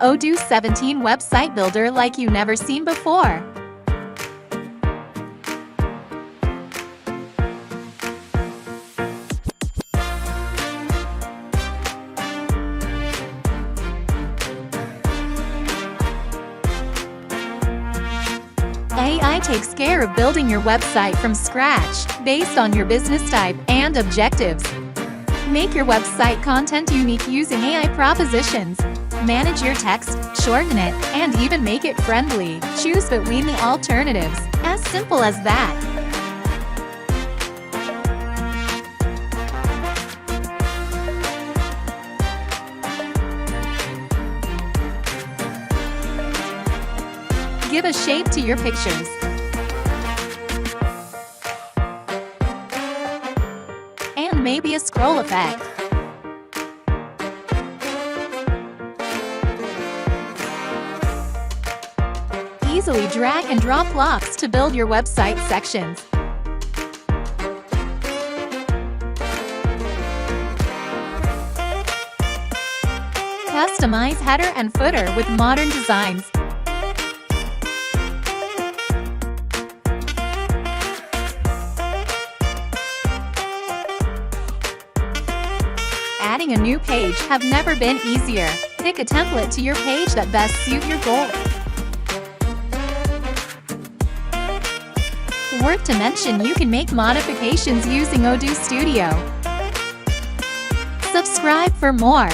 Odoo 17 website builder like you never seen before. AI takes care of building your website from scratch, based on your business type and objectives. Make your website content unique using AI propositions. Manage your text, shorten it, and even make it friendly. Choose between the alternatives. As simple as that. Give a shape to your pictures. And maybe a scroll effect. Easily drag and drop blocks to build your website sections. Customize header and footer with modern designs. Adding a new page have never been easier. Pick a template to your page that best suit your goal. Worth to mention, you can make modifications using Odoo Studio. Subscribe for more.